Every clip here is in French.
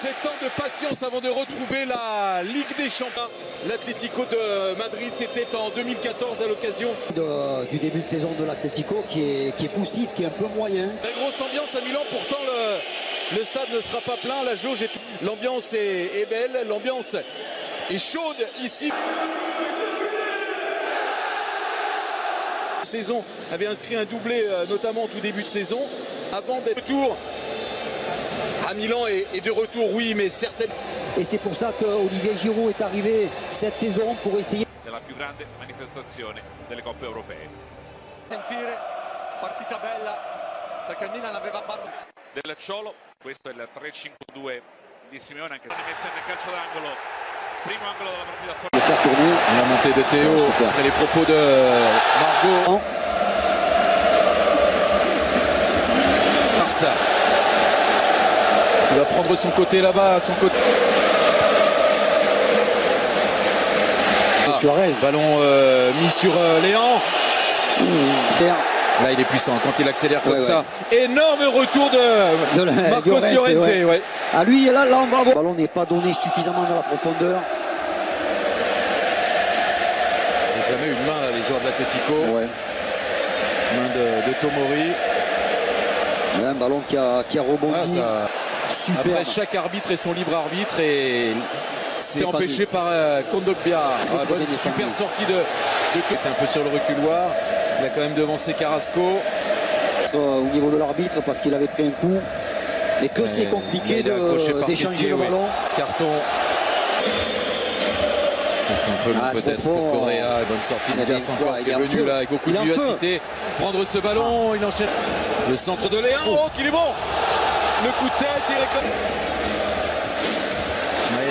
7 ans de patience avant de retrouver la Ligue des Champions. L'Atlético de Madrid, c'était en 2014 à l'occasion du début de saison de l'Atlético qui est poussif, qui est un peu moyen. Très grosse ambiance à Milan, pourtant le stade ne sera pas plein, la jauge est... L'ambiance est belle, l'ambiance est chaude ici. Saison avait inscrit un doublé notamment au tout début de saison avant d'être retour à Milan et de retour, oui, mais certaines. Et c'est pour ça que Olivier Giroud est arrivé cette saison pour essayer. La più grande manifestazione delle coppe europee. Sentire partita bella perché il Milan aveva fatto Del Cholo, questo è il 3-5-2 di Simeone, anche se messa nel calcio d'angolo, primo angolo della partita. De faire tourner. La montée de Théo, après les propos de Margot. Barça. Il va prendre son côté là-bas, son côté. Suarez. Ballon mis sur Léan. Là, il est puissant quand il accélère comme ça. Énorme retour de Marcos Llorente. Ouais. À lui, là, on va voir. Le ballon n'est pas donné suffisamment dans la profondeur. Il y a jamais une main, là, les joueurs de l'Atlético. Ouais. Main de Tomori. Ouais, un ballon qui a rebondi. Super. Après, chaque arbitre est son libre arbitre et c'est empêché par Kondogbia. Super sortie de un peu sur le reculoir. Il a quand même devancé Carrasco. Au niveau de l'arbitre parce qu'il avait pris un coup. Mais que c'est compliqué d'échanger le ballon. Carton. C'est un peu long peut-être pour Correa. Bonne sortie de Dias encore qui est venu là avec beaucoup de vivacité. Prendre ce ballon, il enchaîne. Le centre de Léon, oh qu'il est bon. Le coup de tête, il récolte.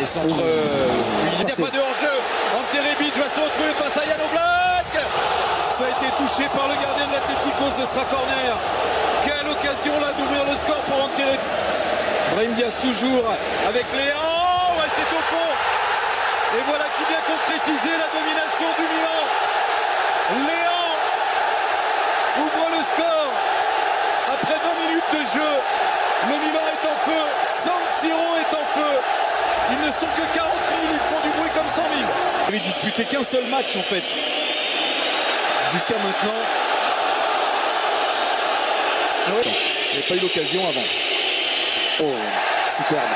Et centre fluide. Il n'y a pas de hors-jeu. Ante Rebic va se retrouver face à Jan Oblak. Ça a été touché par le gardien de l'Atlético, ce sera corner. Quelle occasion là d'ouvrir le score pour Ante Rebic. Brahim Diaz toujours avec Léon. Ouais, c'est au fond. Et voilà qui vient concrétiser la domination du Milan. Léon ouvre le score. Après 20 minutes de jeu, le Milan est en feu. San Siro est en feu. Ils ne sont que 40 000, ils font du bruit comme 100 000. Il n'avait disputé qu'un seul match en fait. Jusqu'à maintenant. Il n'a pas eu l'occasion avant. Oh, superbe.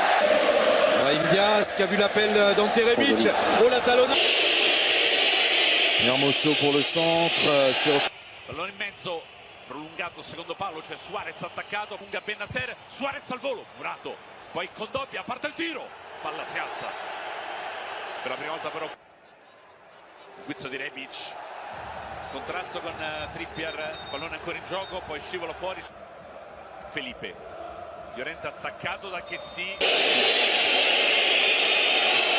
Brahim Diaz qui a vu l'appel d'Ante Rebic. Oh la talonna. Hermoso pour le centre. Pallone in mezzo, prolungato secondo palo, c'è Suarez attaccato, lunga Bennacer, Suarez al volo, Murato, poi Kondogbia, parte il tiro, palla si alza. Per la prima volta però guizzo di Rebic, contrasto con Trippier, pallone ancora in gioco, poi scivola fuori Felipe. Llorente attaccato da Kessi.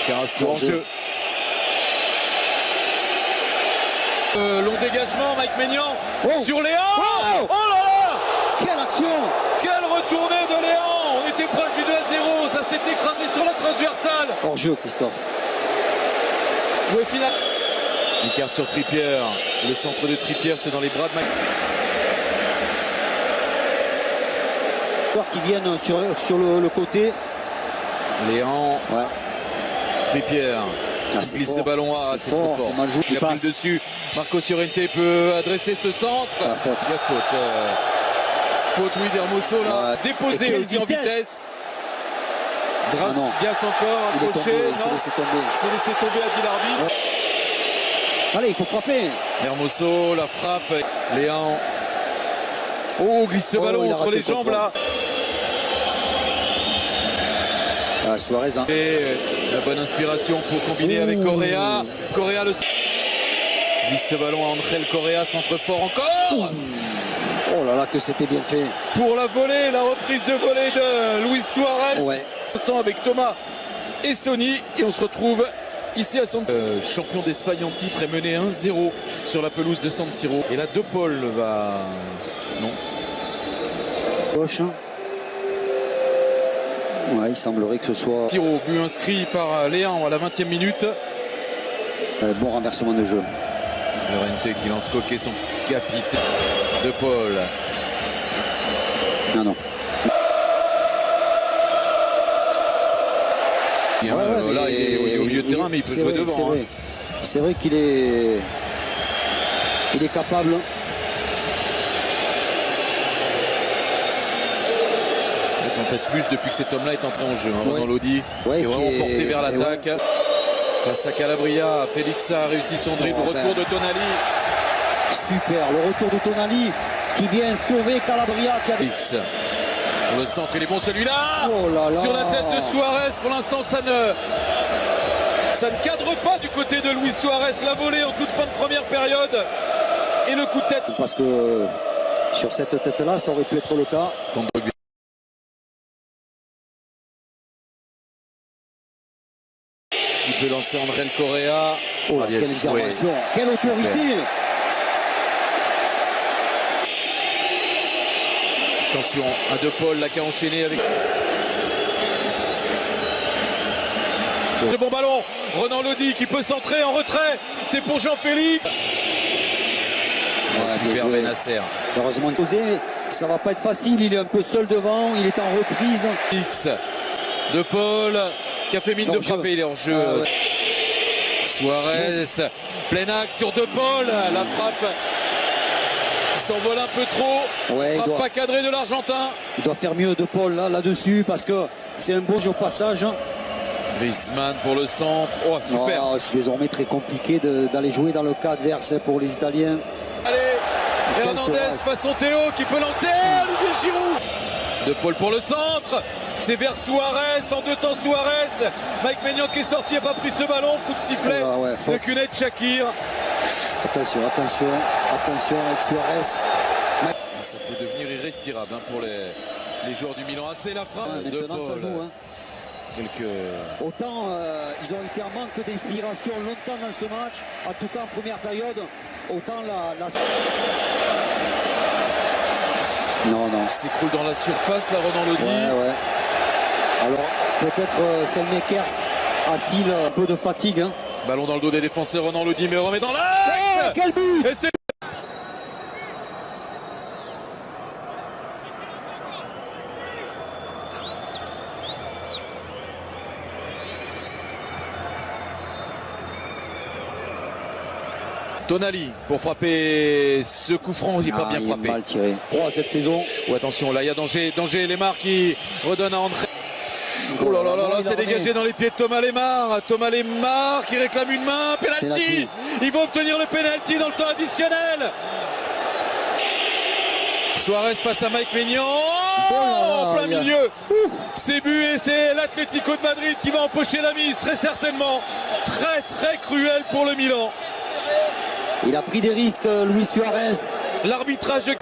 Carrasco en jeu. Long dégagement, Mike Maignan sur Léon. Oh là là, quelle action, quelle retournée de Léon. On était proche du 2-0, ça s'est écrasé sur la transversale. Hors jeu, Christophe. Ouais, final. Écart sur Trippier. Le centre de Trippier, c'est dans les bras de Mike. Qui viennent sur le côté. Léon. Ouais. Trippier. Il glisse ce ballon à c'est trop fort. Il a pris le dessus. Marcos Llorente peut adresser ce centre. Il y a faute. Faute, oui, d'Hermoso là. Déposé aussi en vitesse. Diaz encore accroché. Il s'est laissé tomber. Il s'est laissé tomber, a dit l'arbitre. Allez, il faut frapper. Hermoso, la frappe. Léon. Oh, glisse ce ballon entre les jambes là. Suarez. Et la bonne inspiration pour combiner avec Correa. Correa le glisse ce ballon à Angel Correa, centre fort encore. Oh là là, que c'était bien fait. Pour la volée, la reprise de volée de Luis Suarez. Ouais. Avec Thomas et Sony. Et on se retrouve ici à San Siro. Champion d'Espagne en titre est mené 1-0 sur la pelouse de San Siro. Et là, De Paul va... Non. Gauche. Ouais, il semblerait que ce soit... Siro, but inscrit par Léon à la 20e minute. Bon renversement de jeu. Llorente qui lance coquet son capitaine. De Paul. Non. Là, il est au milieu de terrain, mais il peut jouer devant. C'est vrai qu'il est capable. La tentative depuis que cet homme-là est entré en jeu. Ronan Lodi est vraiment porté vers l'attaque. Face à Calabria, Felixa a réussi son dribble. Retour de Tonali. Super, le retour de Tonali qui vient sauver Calabria. Pour le centre, il est bon celui-là. Sur la tête de Suarez. Pour l'instant, ça ne cadre pas du côté de Luis Suarez. La volée en toute fin de première période. Et le coup de tête. Parce que sur cette tête-là, ça aurait pu être le cas. Il peut lancer André Correa. Quelle intervention, quelle autorité. Attention à De Paul là qui a enchaîné avec le bon ballon. Ronan Lodi qui peut centrer en retrait. C'est pour Jean-Félix. Super Benasser. Heureusement posé, ça va pas être facile. Il est un peu seul devant. Il est en reprise. X. De Paul qui a fait mine de frapper. Il est en jeu. Suarez. Plein axe sur De Paul. La frappe qui s'envole un peu trop. Frappe pas cadrée de l'Argentin. Il doit faire mieux De Paul là-dessus parce que c'est un beau jeu au passage. Griezmann pour le centre. Oh, super. C'est désormais très compliqué d'aller jouer dans le cas adverse pour les Italiens. Allez, Hernandez façon Théo qui peut lancer. Olivier Giroud. De Paul pour le centre. C'est vers Suarez. En deux temps Suarez. Mike Maignan qui est sorti, n'a pas pris ce ballon. Coup de sifflet de Cunet Shakir. Attention avec Suarez. Ça peut devenir irrespirable pour les joueurs du Milan. C'est la frappe de Paul. Ça joue. Autant ils ont été en manque d'inspiration longtemps dans ce match, en tout cas en première période, autant Non. Il s'écroule dans la surface, là, Ronan Lodi. Alors, peut-être Selmakers a-t-il un peu de fatigue. Ballon dans le dos des défenseurs, Ronan Lodi, mais remet dans l'axe. Quel but! Et c'est... Tonali pour frapper ce coup franc, il n'est pas bien frappé. Mal tiré. Cette saison. Attention, là il y a danger. Lemar qui redonne à André. Oh là là, c'est dégagé dans les pieds de Thomas Lemar. Thomas Lemar qui réclame une main. Penalty. Il va obtenir le penalty dans le temps additionnel. Suarez face à Mike Maignan. En plein milieu. C'est but et c'est l'Atlético de Madrid qui va empocher la mise, très certainement. Très très cruel pour le Milan. Il a pris des risques, Luis Suarez. L'arbitrage de...